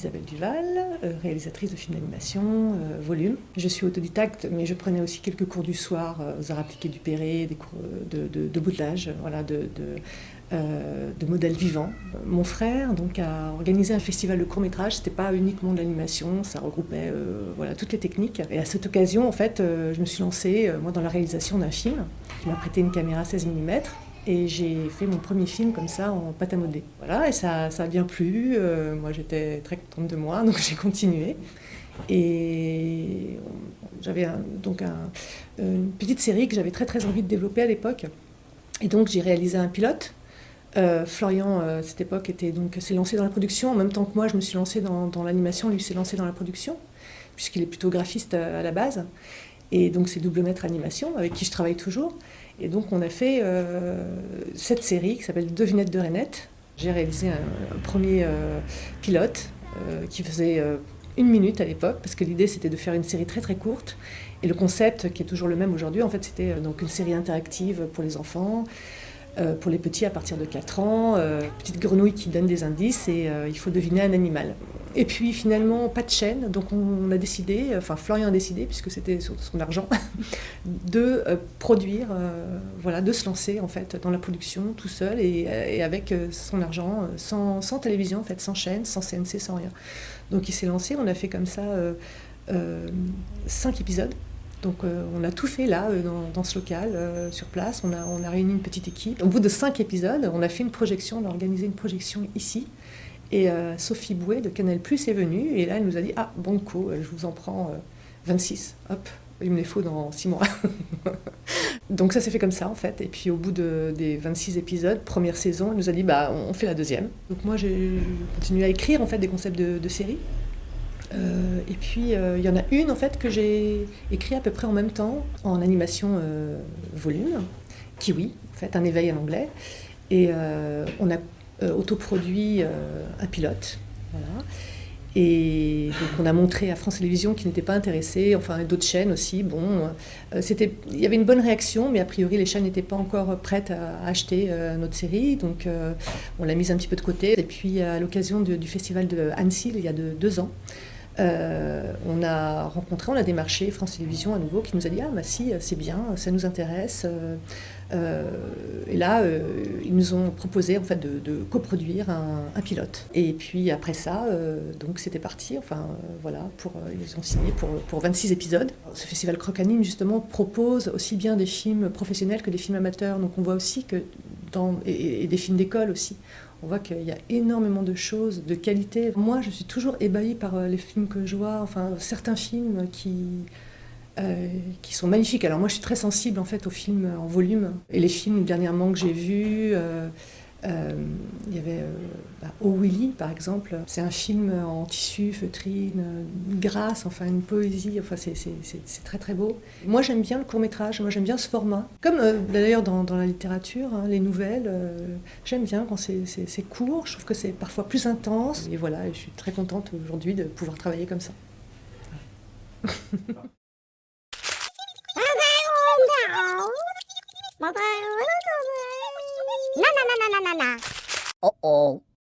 Isabelle Duval, réalisatrice de films d'animation, volume. Je suis autodidacte, mais je prenais aussi quelques cours du soir aux arts appliqués du Perret, des cours de modelage, voilà, de modèles vivants. Mon frère donc, a organisé un festival de court-métrage, c'était pas uniquement de l'animation, ça regroupait voilà, toutes les techniques. Et à cette occasion, en fait, je me suis lancée moi, dans la réalisation d'un film. Il m'a prêté une caméra 16 mm. Et j'ai fait mon premier film comme ça en pâte à modeler. Voilà, et ça a bien plu. Moi, j'étais très contente de moi, donc j'ai continué. Et j'avais une petite série que j'avais très envie de développer à l'époque. Et donc, j'ai réalisé un pilote. Florian, à cette époque, s'est lancé dans la production. En même temps que moi, je me suis lancée dans l'animation. Lui s'est lancé dans la production, puisqu'il est plutôt graphiste à la base. Et donc, c'est Double Maître Animation, avec qui je travaille toujours. Et donc on a fait cette série qui s'appelle Devinette de Rainette. J'ai réalisé un premier pilote qui faisait 1 minute à l'époque, parce que l'idée c'était de faire une série très courte. Et le concept, qui est toujours le même aujourd'hui, en fait c'était donc une série interactive pour les enfants, pour les petits à partir de 4 ans, petite grenouille qui donne des indices et il faut deviner un animal. Et puis finalement, pas de chaîne, donc on a décidé, enfin Florian a décidé, puisque c'était sur son argent, de produire, voilà, de se lancer en fait dans la production tout seul et avec son argent, sans télévision en fait, sans chaîne, sans CNC, sans rien. Donc il s'est lancé, on a fait comme ça 5 épisodes. Donc on a tout fait là, dans ce local, sur place. On a réuni une petite équipe. Au bout de 5 épisodes, on a fait une projection, on a organisé une projection ici. Et Sophie Bouet de Canal+ est venue. Et là, elle nous a dit « Ah, banco, je vous en prends 26. Hop, il me les faut dans 6 mois. » Donc ça s'est fait comme ça, en fait. Et puis au bout des 26 épisodes, première saison, elle nous a dit « Bah, on fait la deuxième. » Donc moi, j'ai continué à écrire, en fait, des concepts de séries. Et puis il y en a une en fait que j'ai écrit à peu près en même temps en animation volume, Kiwi, en fait un éveil à l'anglais, et on a autoproduit un pilote, voilà. Et donc on a montré à France Télévisions qui n'étaient pas intéressés, enfin d'autres chaînes aussi. Bon, il y avait une bonne réaction, mais a priori les chaînes n'étaient pas encore prêtes à acheter notre série, donc on l'a mise un petit peu de côté. Et puis à l'occasion du festival de Annecy, il y a 2 ans, on a démarché France Télévisions à nouveau, qui nous a dit « Ah, bah si, c'est bien, ça nous intéresse. » Et là, ils nous ont proposé en fait, de coproduire un pilote. Et puis après ça, donc c'était parti. Enfin, voilà, ils ont signé pour 26 épisodes. Ce festival Croc Anime, justement, propose aussi bien des films professionnels que des films amateurs. Donc on voit aussi que et des films d'école aussi. On voit qu'il y a énormément de choses de qualité. Moi, je suis toujours ébahie par les films que je vois, enfin certains films qui sont magnifiques. Alors moi, je suis très sensible en fait aux films en volume. Et les films dernièrement que j'ai vus, il y avait Oh Willy par exemple. C'est un film en tissu, feutrine, une grâce, enfin une poésie. Enfin c'est très beau. Moi j'aime bien le court métrage. Moi j'aime bien ce format. Comme d'ailleurs dans la littérature, hein, les nouvelles. J'aime bien quand c'est court. Je trouve que c'est parfois plus intense. Et voilà, je suis très contente aujourd'hui de pouvoir travailler comme ça. Na na na na na na na. Uh-oh.